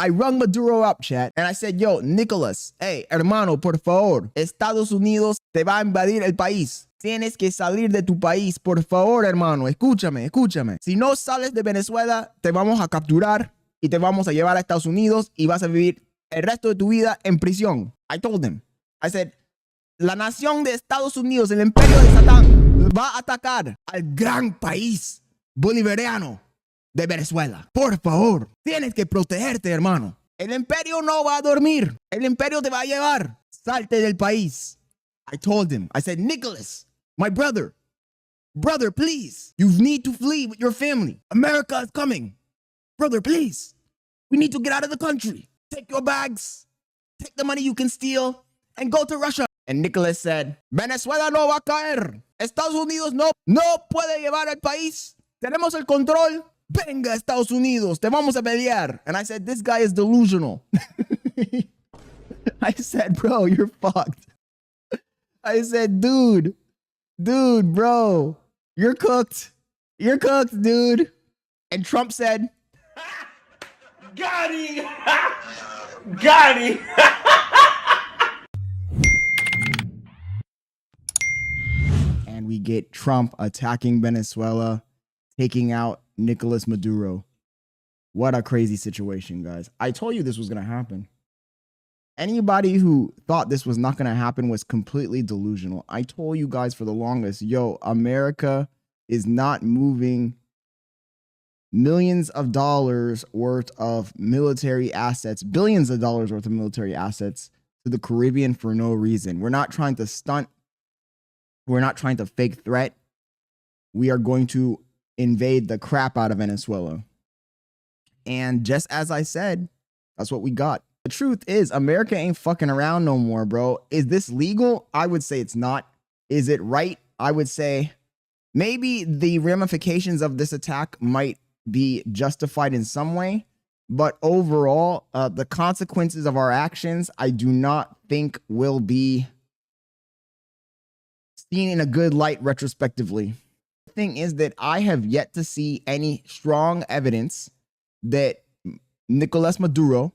I rung Maduro up, chat, and I said, yo, Nicholas, hey, hermano, por favor, Estados Unidos te va a invadir el país. Tienes que salir de tu país, por favor, hermano. Escúchame, escúchame. Si no sales de Venezuela, te vamos a capturar y te vamos a llevar a Estados Unidos y vas a vivir el resto de tu vida en prisión. I told him. I said, la nación de Estados Unidos, el imperio de Satán, va a atacar al gran país bolivariano de Venezuela. Por favor, tienes que protegerte, hermano. El imperio no va a dormir. El imperio te va a llevar. Salte del país. I told him. I said, Nicholas, my brother, please. You need to flee with your family. America is coming. Brother, please. We need to get out of the country. Take your bags. Take the money you can steal and go to Russia. And Nicholas said, Venezuela no va a caer. Estados Unidos no puede llevar al país. Tenemos el control. Venga, Estados Unidos, te vamos a pelear. And I said, this guy is delusional. I said, bro, you're fucked. I said, dude, bro, you're cooked. You're cooked, dude. And Trump said, got him. Got him. And we get Trump attacking Venezuela, taking out Nicolas Maduro. What a crazy situation, guys. I told you this was going to happen. Anybody who thought this was not going to happen was completely delusional. I told you guys for the longest, yo, America is not moving millions of dollars worth of military assets, billions of dollars worth of military assets to the Caribbean for no reason. We're not trying to stunt. We're not trying to fake threat. We are going to invade the crap out of Venezuela. And just as I said, that's what we got. The truth is, America ain't fucking around no more, bro. Is this legal? I would say it's not. Is it right? I would say maybe the ramifications of this attack might be justified in some way. But overall, the consequences of our actions, I do not think will be seen in a good light retrospectively. The thing is that I have yet to see any strong evidence that Nicolas Maduro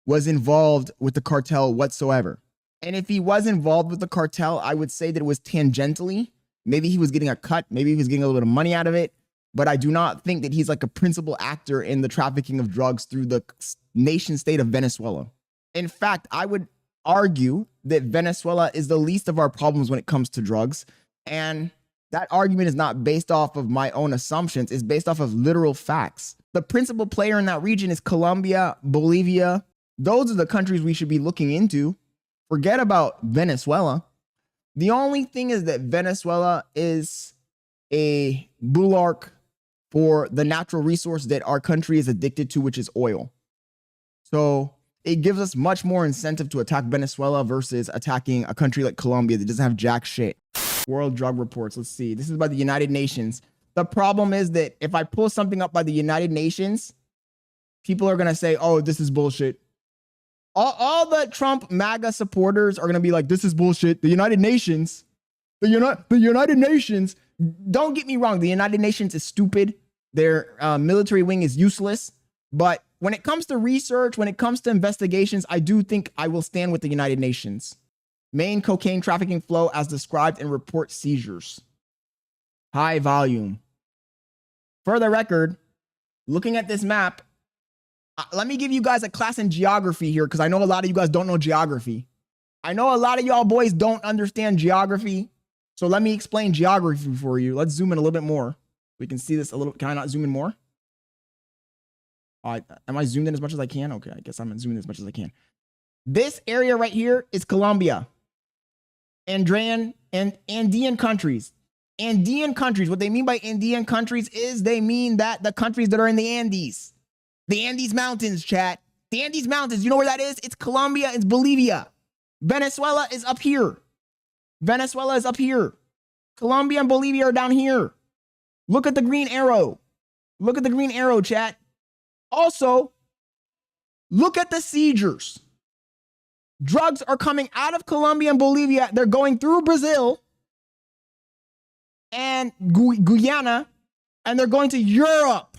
was involved with the cartel whatsoever. And if he was involved with the cartel, I would say that it was tangentially. Maybe he was getting a cut. Maybe he was getting a little bit of money out of it. But I do not think that he's like a principal actor in the trafficking of drugs through the nation state of Venezuela. In fact, I would argue that Venezuela is the least of our problems when it comes to drugs. And that argument is not based off of my own assumptions. It's based off of literal facts. The principal player in that region is Colombia, Bolivia. Those are the countries we should be looking into. Forget about Venezuela. The only thing is that Venezuela is a bulwark for the natural resource that our country is addicted to, which is oil. So it gives us much more incentive to attack Venezuela versus attacking a country like Colombia that doesn't have jack shit. World drug reports. Let's see. This is by the United Nations. The problem is that if I pull something up by the United Nations, people are going to say, oh, this is bullshit. All the Trump MAGA supporters are going to be like, this is bullshit. The United Nations, the United Nations, don't get me wrong. The United Nations is stupid. Their military wing is useless. But when it comes to research, when it comes to investigations, I do think I will stand with the United Nations. Main cocaine trafficking flow as described in report seizures. High volume. For the record, looking at this map, let me give you guys a class in geography here because I know a lot of you guys don't know geography. I know a lot of y'all boys don't understand geography. So let me explain geography for you. Let's zoom in a little bit more. We can see this a little. Can I not zoom in more? Am I zoomed in as much as I can? Okay, I guess I'm zooming in as much as I can. This area right here is Colombia. Andean countries. Andean countries. What they mean by Andean countries is they mean that the countries that are in the Andes. The Andes Mountains, chat. The Andes Mountains. You know where that is? It's Colombia. It's Bolivia. Venezuela is up here. Venezuela is up here. Colombia and Bolivia are down here. Look at the green arrow. Look at the green arrow, chat. Also, look at the seizures. Drugs are coming out of Colombia and Bolivia. They're going through Brazil and Guyana, and they're going to Europe.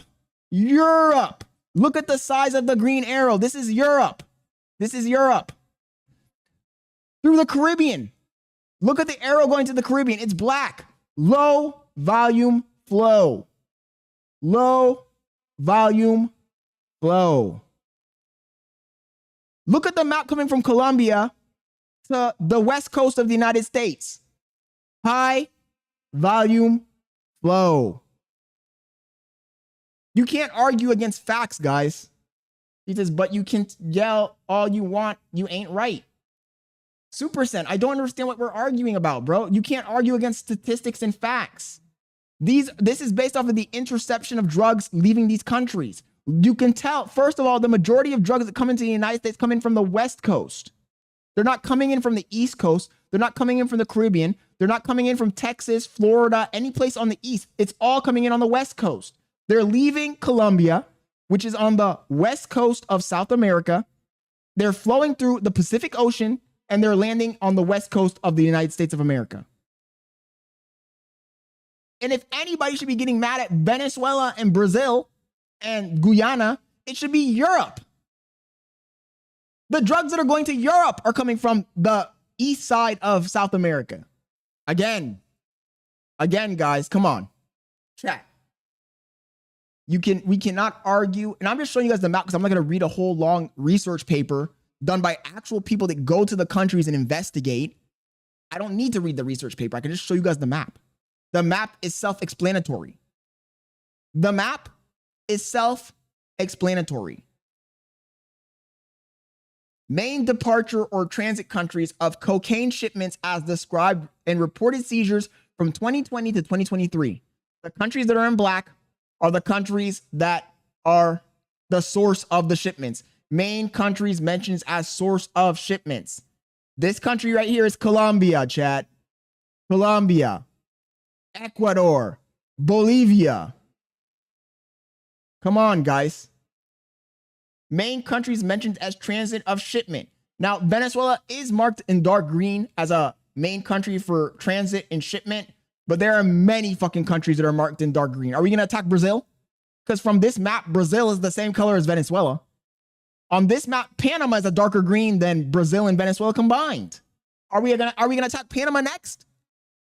Europe. Look at the size of the green arrow. This is Europe. This is Europe. Through the Caribbean. Look at the arrow going to the Caribbean. It's black. Low volume flow. Low volume flow. Look at the map coming from Colombia to the west coast of the United States. High volume flow. You can't argue against facts, guys. He says, but you can yell all you want. You ain't right. Supercent, I don't understand what we're arguing about, bro. You can't argue against statistics and facts. This is based off of the interception of drugs leaving these countries. You can tell, first of all, the majority of drugs that come into the United States come in from the West Coast. They're not coming in from the East Coast. They're not coming in from the Caribbean. They're not coming in from Texas, Florida, any place on the East. It's all coming in on the West Coast. They're leaving Colombia, which is on the West Coast of South America. They're flowing through the Pacific Ocean, and they're landing on the West Coast of the United States of America. And if anybody should be getting mad at Venezuela and Brazil and Guyana, it should be Europe. The drugs that are going to Europe are coming from the east side of South America. Again, guys, come on. Chat. We cannot argue, and I'm just showing you guys the map because I'm not going to read a whole long research paper done by actual people that go to the countries and investigate. I don't need to read the research paper. I can just show you guys the map. The map is self-explanatory. The map is self-explanatory. Main departure or transit countries of cocaine shipments as described and reported seizures from 2020 to 2023. The countries that are in black are the countries that are the source of the shipments. Main countries mentioned as source of shipments. This country right here is Colombia, chat. Colombia, Ecuador, Bolivia. Come on, guys. Main countries mentioned as transit of shipment. Now, Venezuela is marked in dark green as a main country for transit and shipment, but there are many fucking countries that are marked in dark green. Are we going to attack Brazil? Because from this map, Brazil is the same color as Venezuela. On this map, Panama is a darker green than Brazil and Venezuela combined. Are we gonna attack Panama next?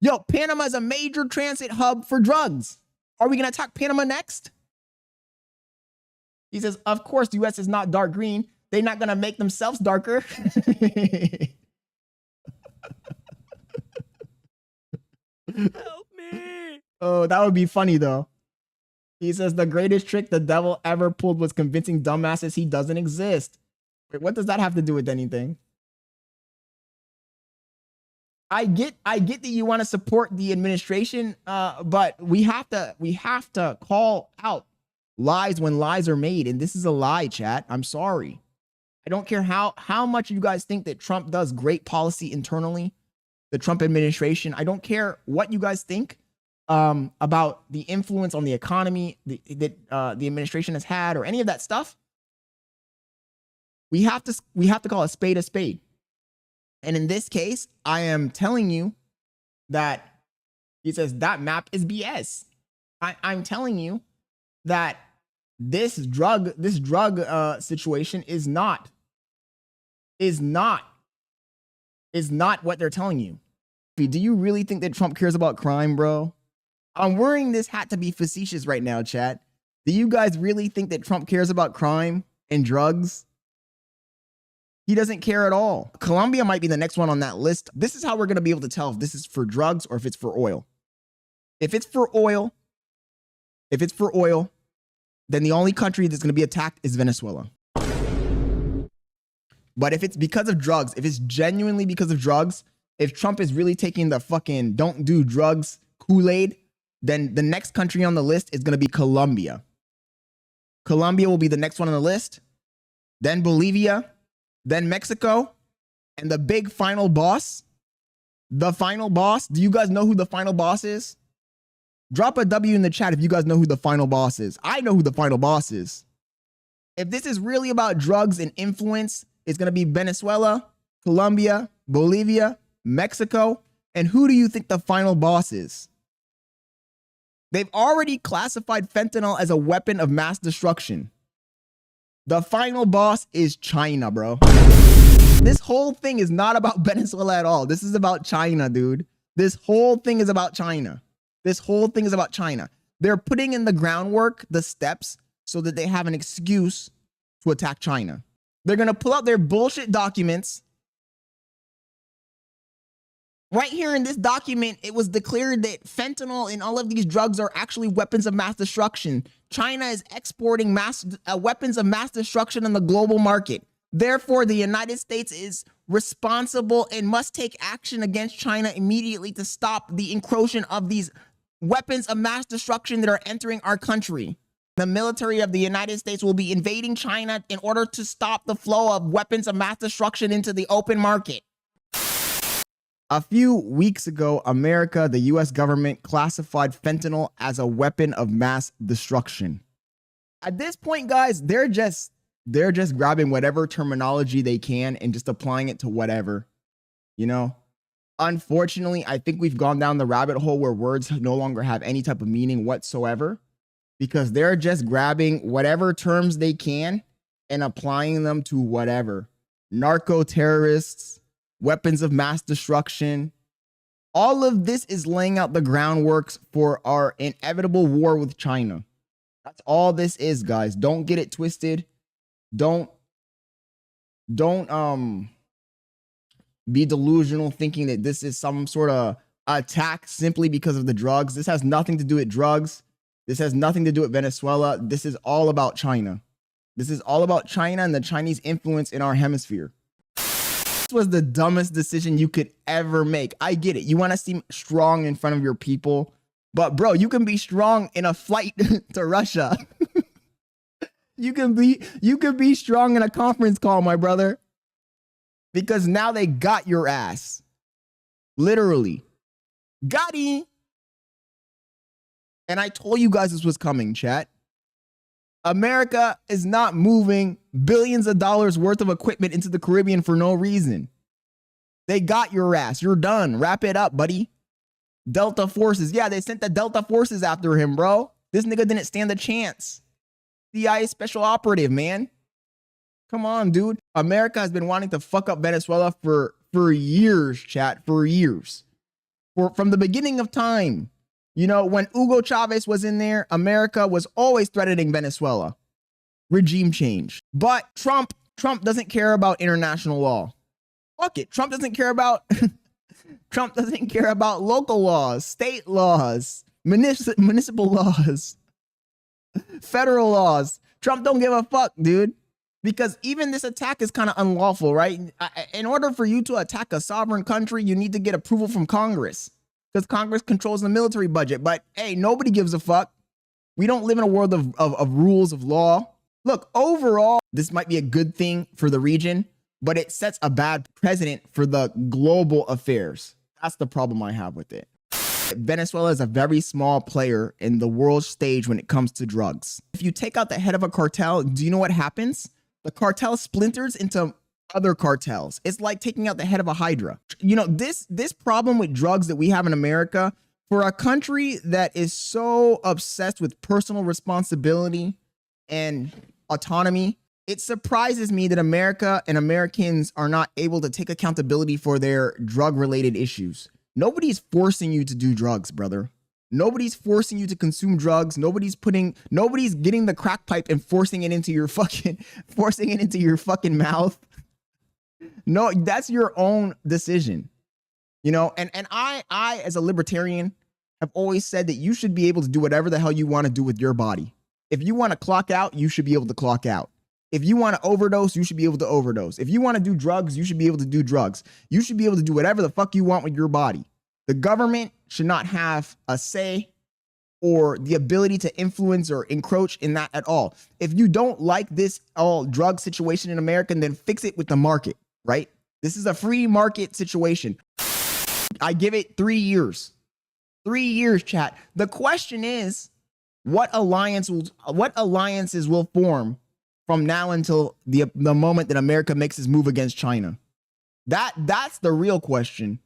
Yo, Panama is a major transit hub for drugs. Are we gonna attack Panama next? He says, of course, the US is not dark green. They're not gonna make themselves darker. Help me. Oh, that would be funny though. He says the greatest trick the devil ever pulled was convincing dumbasses he doesn't exist. Wait, what does that have to do with anything? I get that you want to support the administration, but we have to call out lies when lies are made, and this is a lie, chat. I'm sorry. I don't care how much you guys think that Trump does great policy internally, the Trump administration. I don't care what you guys think about the influence on the economy that the administration has had or any of that stuff. We have to call a spade a spade. And in this case, I am telling you that he says that map is BS. I'm telling you that this drug situation is not what they're telling you. Do you really think that Trump cares about crime, bro? I'm wearing this hat to be facetious right now, chat. Do you guys really think that Trump cares about crime and drugs? He doesn't care at all. Colombia might be the next one on that list. This is how we're going to be able to tell if this is for drugs or if it's for oil. If it's for oil, then the only country that's going to be attacked is Venezuela. But if it's because of drugs, if it's genuinely because of drugs, if Trump is really taking the fucking don't do drugs Kool-Aid, then the next country on the list is going to be Colombia. Colombia will be the next one on the list. Then Bolivia, then Mexico, and the big final boss. The final boss. Do you guys know who the final boss is? Drop a W in the chat if you guys know who the final boss is. I know who the final boss is. If this is really about drugs and influence, it's going to be Venezuela, Colombia, Bolivia, Mexico. And who do you think the final boss is? They've already classified fentanyl as a weapon of mass destruction. The final boss is China, bro. This whole thing is not about Venezuela at all. This is about China, dude. This whole thing is about China. This whole thing is about China. They're putting in the groundwork, the steps, so that they have an excuse to attack China. They're going to pull out their bullshit documents. Right here in this document, it was declared that fentanyl and all of these drugs are actually weapons of mass destruction. China is exporting weapons of mass destruction on the global market. Therefore, the United States is responsible and must take action against China immediately to stop the encroachment of these weapons of mass destruction that are entering our country. The military of the United States will be invading China in order to stop the flow of weapons of mass destruction into the open market. A few weeks ago, America, the US government, classified fentanyl as a weapon of mass destruction. At this point, guys, they're just grabbing whatever terminology they can and just applying it to whatever, you know? Unfortunately, I think we've gone down the rabbit hole where words no longer have any type of meaning whatsoever, because they're just grabbing whatever terms they can and applying them to whatever. Narco terrorists, weapons of mass destruction. All of this is laying out the groundwork for our inevitable war with China. That's all this is, guys. Don't get it twisted. Don't be delusional thinking that this is some sort of attack simply because of the drugs. This has nothing to do with drugs. This has nothing to do with Venezuela. This is all about China. This is all about China and the Chinese influence in our hemisphere. This was the dumbest decision you could ever make. I get it. You want to seem strong in front of your people, but bro, you can be strong in a flight to Russia. You can be strong in a conference call, my brother. Because now they got your ass. Literally. Got him. And I told you guys this was coming, chat. America is not moving billions of dollars worth of equipment into the Caribbean for no reason. They got your ass. You're done. Wrap it up, buddy. Delta forces. Yeah, they sent the Delta forces after him, bro. This nigga didn't stand a chance. CIA special operative, man. Come on, dude. America has been wanting to fuck up Venezuela for years, chat. For years. From the beginning of time. You know, when Hugo Chavez was in there, America was always threatening Venezuela. Regime change. But Trump doesn't care about international law. Fuck it. Trump doesn't care about local laws, state laws, municipal laws, federal laws. Trump don't give a fuck, dude. Because even this attack is kind of unlawful, right? In order for you to attack a sovereign country, you need to get approval from Congress. Because Congress controls the military budget. But hey, nobody gives a fuck. We don't live in a world of rules of law. Look, overall, this might be a good thing for the region, but it sets a bad precedent for the global affairs. That's the problem I have with it. Venezuela is a very small player in the world stage when it comes to drugs. If you take out the head of a cartel, do you know what happens? The cartel splinters into other cartels. It's like taking out the head of a hydra. You know, this problem with drugs that we have in America, for a country that is so obsessed with personal responsibility and autonomy, it surprises me that America and Americans are not able to take accountability for their drug-related issues. Nobody's forcing you to do drugs, brother. Nobody's forcing you to consume drugs. Nobody's getting the crack pipe and forcing it into your fucking mouth. No, that's your own decision. You know, and I as a libertarian have always said that you should be able to do whatever the hell you want to do with your body. If you want to clock out, you should be able to clock out. If you want to overdose, you should be able to overdose. If you want to do drugs, you should be able to do drugs. You should be able to do whatever the fuck you want with your body. The government should not have a say or the ability to influence or encroach in that at all. If you don't like this all drug situation in America, then fix it with the market, right? This is a free market situation. I give it 3 years. 3 years, chat. The question is, what alliances will form from now until the moment that America makes its move against China? That's the real question.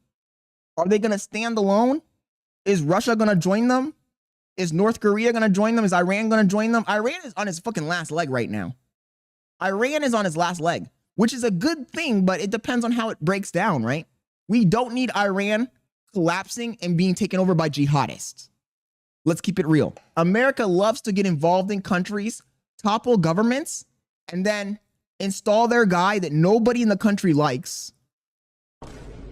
Are they going to stand alone? Is Russia going to join them? Is North Korea going to join them? Is Iran going to join them? Iran is on its fucking last leg right now. Iran is on its last leg, which is a good thing, but it depends on how it breaks down, right? We don't need Iran collapsing and being taken over by jihadists. Let's keep it real. America loves to get involved in countries, topple governments, and then install their guy that nobody in the country likes.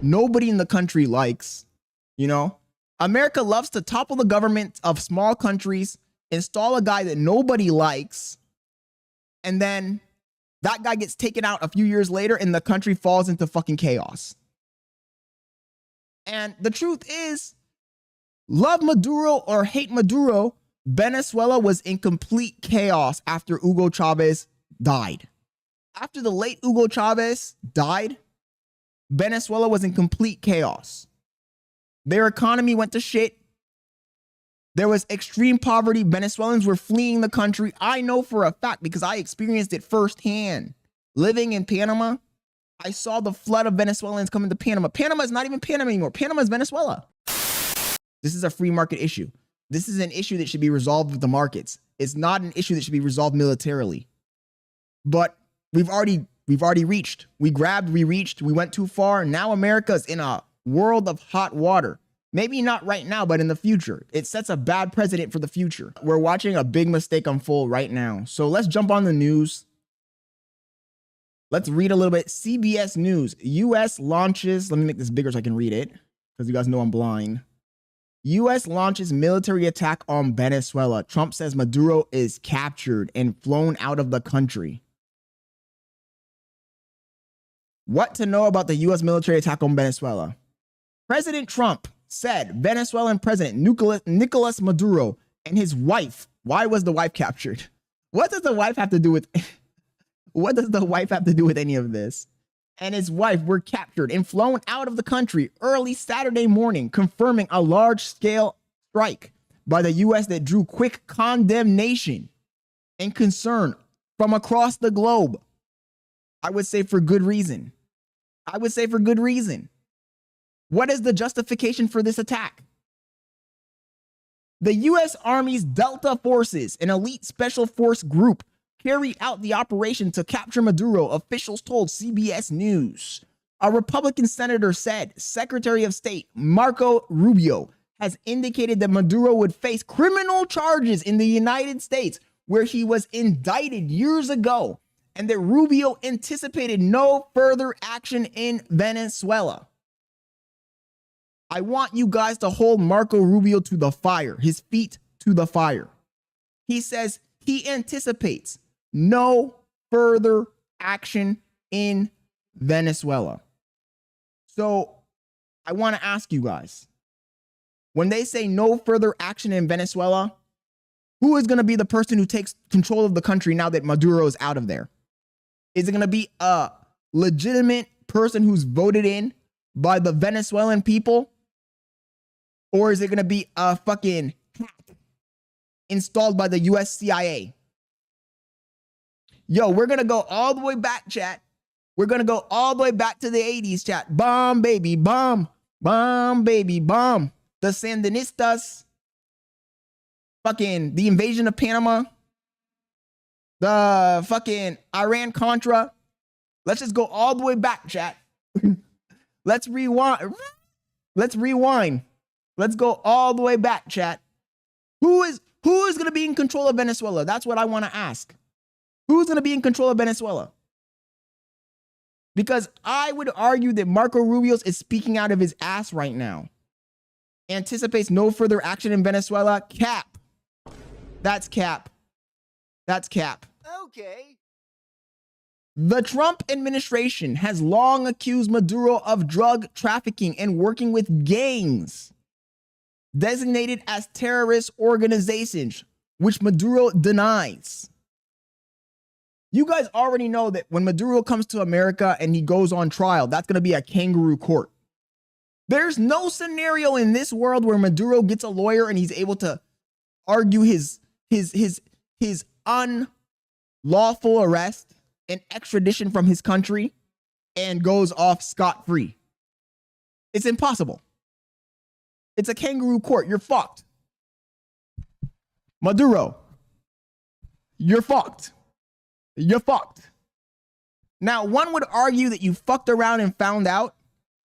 Nobody in the country likes, you know? America loves to topple the government of small countries, install a guy that nobody likes, and then that guy gets taken out a few years later and the country falls into fucking chaos. And the truth is, love Maduro or hate Maduro, Venezuela was in complete chaos after Hugo Chavez died. After the late Hugo Chavez died, Venezuela was in complete chaos. Their economy went to shit. There was extreme poverty. Venezuelans were fleeing the country. I know for a fact because I experienced it firsthand. Living in Panama, I saw the flood of Venezuelans coming to Panama. Panama is not even Panama anymore. Panama is Venezuela. This is a free market issue. This is an issue that should be resolved with the markets. It's not an issue that should be resolved militarily. But we've already reached. We grabbed, we reached, we went too far. Now America's in a world of hot water. Maybe not right now, but in the future. It sets a bad precedent for the future. We're watching a big mistake unfold right now. So let's jump on the news. Let's read a little bit. CBS News. U.S. launches. Let me make this bigger so I can read it because you guys know I'm blind. U.S. launches military attack on Venezuela. Trump says Maduro is captured and flown out of the country. What to know about the U.S. military attack on Venezuela? President Trump said Venezuelan President Nicolas Maduro and his wife. Why was the wife captured? What does the wife have to do with what does the wife have to do with any of this? And his wife were captured and flown out of the country early Saturday morning, confirming a large-scale strike by the U.S. that drew quick condemnation and concern from across the globe. I would say for good reason. I would say for good reason. What is the justification for this attack? The U.S. Army's Delta Forces, an elite special force group, carried out the operation to capture Maduro, officials told CBS News. A Republican senator said Secretary of State Marco Rubio has indicated that Maduro would face criminal charges in the United States, where he was indicted years ago, and that Rubio anticipated no further action in Venezuela. I want you guys to hold Marco Rubio to the fire, his feet to the fire. He says he anticipates no further action in Venezuela. So I want to ask you guys, when they say no further action in Venezuela, who is going to be the person who takes control of the country now that Maduro is out of there? Is it going to be a legitimate person who's voted in by the Venezuelan people? Or is it going to be a fucking hack installed by the US CIA? Yo, we're going to go all the way back, chat. We're going to go all the way back to the 80s, chat. Bomb, baby, bomb. Bomb, baby, bomb. The Sandinistas. Fucking the invasion of Panama. The fucking Iran-Contra. Let's just go all the way back, chat. Let's rewind. Let's rewind. Let's go all the way back, chat. Who is going to be in control of Venezuela? That's what I want to ask. Who's going to be in control of Venezuela? Because I would argue that Marco Rubio is speaking out of his ass right now. Anticipates no further action in Venezuela. Cap. That's cap. That's cap. Okay. The Trump administration has long accused Maduro of drug trafficking and working with gangs designated as terrorist organizations, which Maduro denies. You guys already know that when Maduro comes to America and he goes on trial, that's going to be a kangaroo court. There's no scenario in this world where Maduro gets a lawyer and he's able to argue his unlawful arrest and extradition from his country and goes off scot-free. It's impossible. It's a kangaroo court. You're fucked. Maduro, you're fucked. You're fucked. Now, one would argue that you fucked around and found out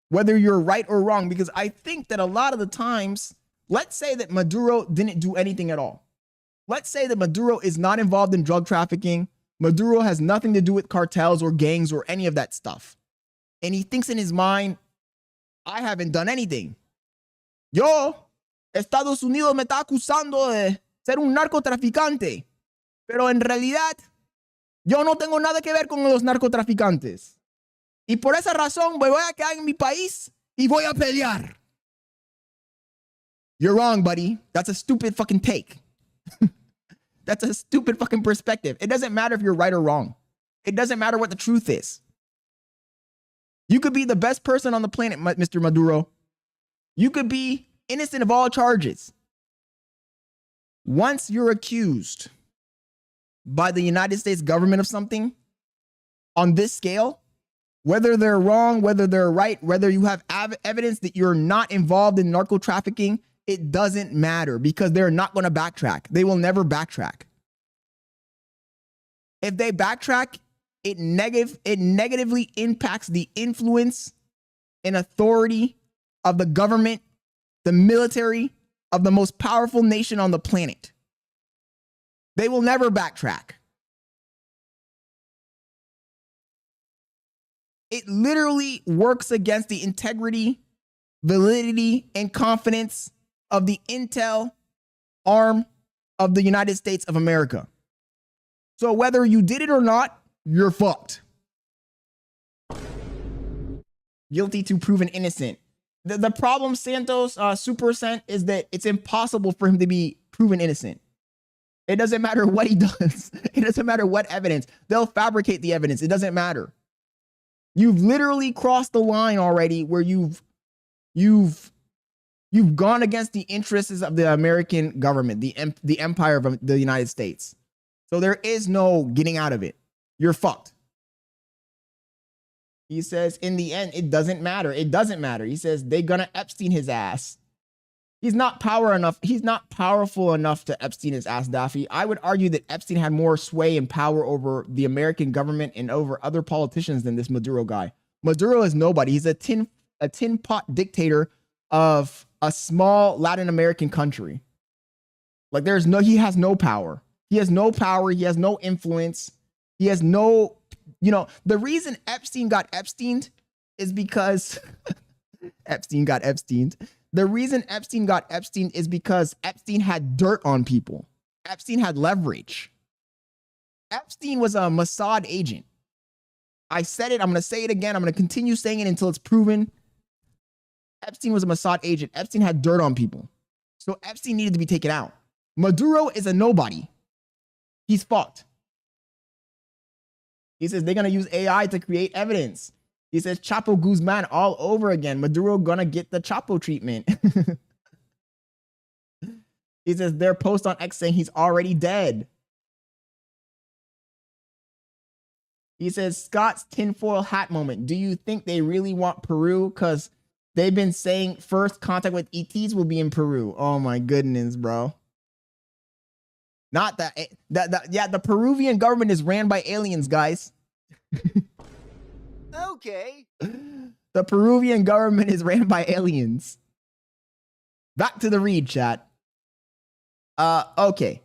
whether you're right or wrong, because I think that a lot of the times, let's say that Maduro didn't do anything at all. Let's say that Maduro is not involved in drug trafficking. Maduro has nothing to do with cartels or gangs or any of that stuff. And he thinks in his mind, I haven't done anything. Yo, Estados Unidos me está acusando de ser un narcotraficante. Pero en realidad, yo no tengo nada que ver con los narcotraficantes. Y por esa razón me voy a quedar en mi país y voy a pelear. You're wrong, buddy. That's a stupid fucking take. That's a stupid fucking perspective. It doesn't matter if you're right or wrong. It doesn't matter what the truth is. You could be the best person on the planet, Mr. Maduro. You could be innocent of all charges. Once you're accused by the United States government of something on this scale, whether they're wrong, whether they're right, whether you have evidence that you're not involved in narco trafficking, it doesn't matter because they're not going to backtrack. They will never backtrack. If they backtrack, it negatively impacts the influence and authority of the government, the military of the most powerful nation on the planet. They will never backtrack. It literally works against the integrity, validity, and confidence of the intel arm of the United States of America. So whether you did it or not, you're fucked. Guilty to proven innocent. The problem, Santos, Super Cent, is that it's impossible for him to be proven innocent. It doesn't matter what he does. It doesn't matter what evidence. They'll fabricate the evidence. It doesn't matter. You've literally crossed the line already where you've gone against the interests of the American government, the empire of the United States. So there is no getting out of it. You're fucked. He says, in the end, it doesn't matter. It doesn't matter. He says, they're gonna Epstein his ass. He's not powerful enough to Epstein his ass, Daffy. I would argue that Epstein had more sway and power over the American government and over other politicians than this Maduro guy. Maduro is nobody. He's a tin pot dictator of a small Latin American country. Like he has no power. He has no power. He has no influence. He has no, the reason Epstein got Epsteined is because Epstein got Epsteined. The reason Epstein got Epstein is because Epstein had dirt on people. Epstein had leverage. Epstein was a Mossad agent. I said it. I'm going to say it again. I'm going to continue saying it until it's proven. Epstein was a Mossad agent. Epstein had dirt on people. So Epstein needed to be taken out. Maduro is a nobody. He's fucked. He says they're going to use AI to create evidence. He says Chapo Guzman all over again. Maduro gonna get the Chapo treatment. He says their post on X saying he's already dead. He says Scott's tinfoil hat moment. Do you think they really want Peru? Because they've been saying first contact with ETs will be in Peru. Oh my goodness, bro. Not that. Yeah, the Peruvian government is ran by aliens, guys. Okay. The Peruvian government is ran by aliens. Back to the read, chat. Okay.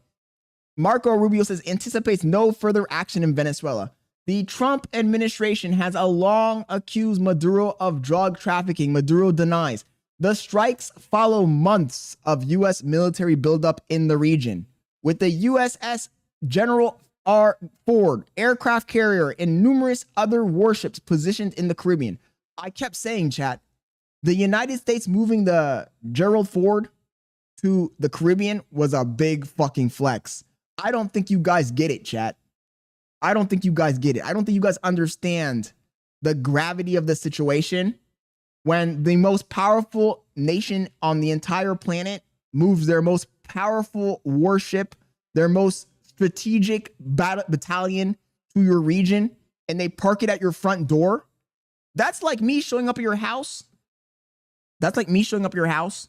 Marco Rubio says anticipates no further action in Venezuela. The Trump administration has long accused Maduro of drug trafficking. Maduro denies. The strikes follow months of U.S. military buildup in the region, with the USS General R. Ford aircraft carrier and numerous other warships positioned in the Caribbean. I kept saying, chat, the United States moving the Gerald Ford to the Caribbean was a big fucking flex. I don't think you guys get it, chat. I don't think you guys get it. I don't think you guys understand the gravity of the situation when the most powerful nation on the entire planet moves their most powerful warship, their most strategic battalion to your region, and they park it at your front door. That's like me showing up at your house. That's like me showing up at your house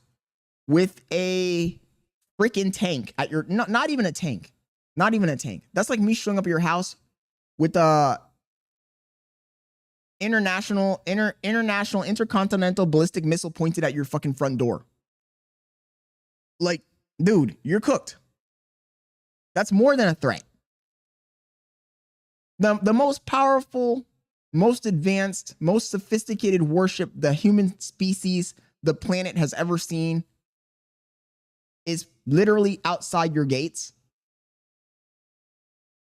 with a freaking tank at your, not even a tank. Not even a tank. That's like me showing up at your house with a international intercontinental ballistic missile pointed at your fucking front door. Like, dude, you're cooked. That's more than a threat. The most powerful, most advanced, most sophisticated warship the human species, the planet has ever seen is literally outside your gates.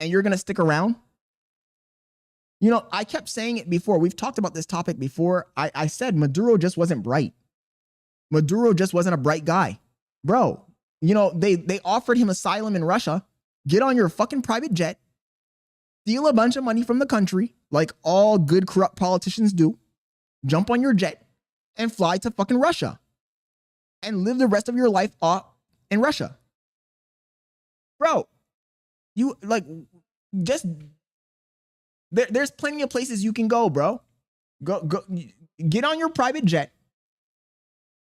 And you're going to stick around? You know, I kept saying it before. We've talked about this topic before. I said Maduro just wasn't bright. Maduro just wasn't a bright guy. Bro, you know, they offered him asylum in Russia. Get on your fucking private jet, steal a bunch of money from the country, like all good corrupt politicians do, jump on your jet, and fly to fucking Russia. And live the rest of your life in Russia. Bro, you, like, just... There's plenty of places you can go, bro. Go, get on your private jet,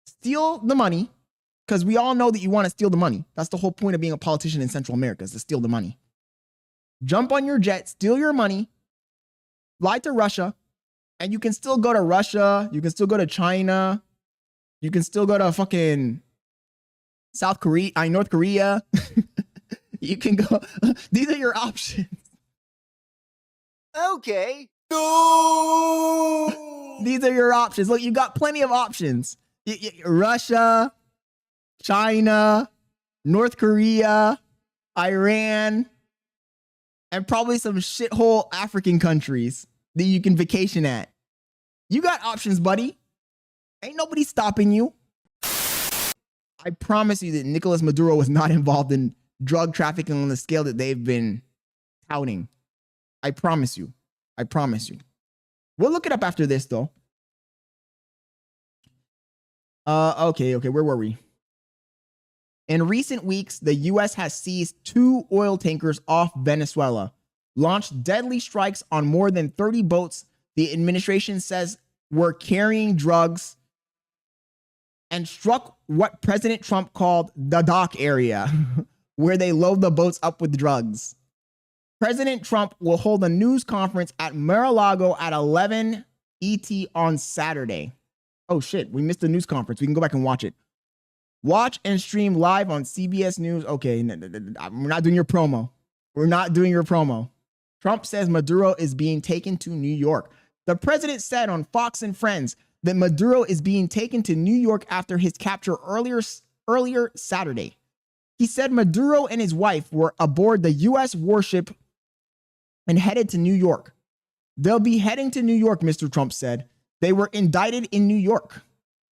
steal the money, because we all know that you want to steal the money. That's the whole point of being a politician in Central America, is to steal the money. Jump on your jet, steal your money, fly to Russia, and you can still go to Russia. You can still go to China. You can still go to fucking North Korea. You can go. These are your options. Okay. No. These are your options. Look, you got plenty of options. Russia, China, North Korea, Iran, and probably some shithole African countries that you can vacation at. You got options, buddy. Ain't nobody stopping you. I promise you that Nicolas Maduro was not involved in drug trafficking on the scale that they've been touting. I promise you. I promise you. We'll look it up after this, though. Okay. Where were we? In recent weeks, the U.S. has seized 2 oil tankers off Venezuela, launched deadly strikes on more than 30 boats the administration says were carrying drugs, and struck what President Trump called the dock area, where they load the boats up with drugs. President Trump will hold a news conference at Mar-a-Lago at 11 ET on Saturday. Oh shit, we missed the news conference. We can go back and watch it. Watch and stream live on CBS News. Okay, we're not doing your promo. We're not doing your promo. Trump says Maduro is being taken to New York. The president said on Fox and Friends that Maduro is being taken to New York after his capture earlier Saturday. He said Maduro and his wife were aboard the U.S. warship and headed to New York. They'll be heading to New York, Mr. Trump said. They were indicted in New York.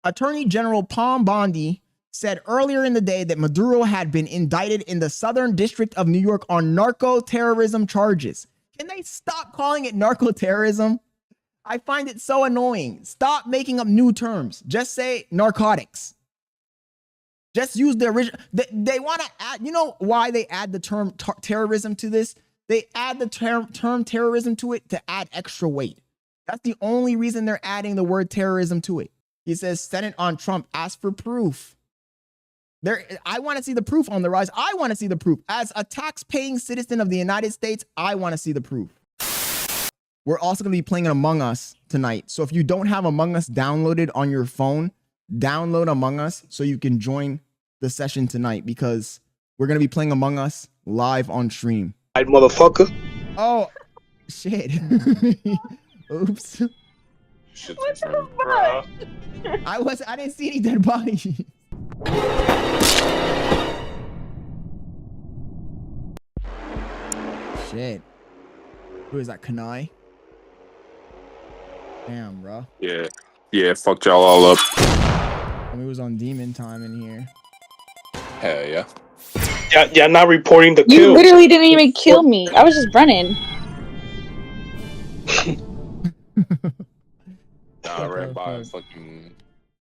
Attorney General Pam Bondi said earlier in the day that Maduro had been indicted in the Southern District of New York on narco-terrorism charges. Can they stop calling it narco-terrorism? I find it so annoying. Stop making up new terms. Just say narcotics. Just use the original. They want to add, you know why they add the term terrorism to this? They add the term terrorism to it to add extra weight. That's the only reason they're adding the word terrorism to it. He says, Senate on Trump asked for proof. I want to see the proof on the rise. I want to see the proof. As a tax-paying citizen of the United States, I want to see the proof. We're also going to be playing Among Us tonight. So if you don't have Among Us downloaded on your phone, download Among Us so you can join the session tonight, because we're going to be playing Among Us live on stream. Right, motherfucker. Oh, shit. Oops. What the fuck? I didn't see any dead bodies. Shit. Who is that, Kanai? Damn, bro. Yeah, fucked y'all all up. I mean, it was on demon time in here. Hell yeah. Yeah, not reporting the You kill. literally didn't even kill me. I was just running. Nah, I ran by and fucking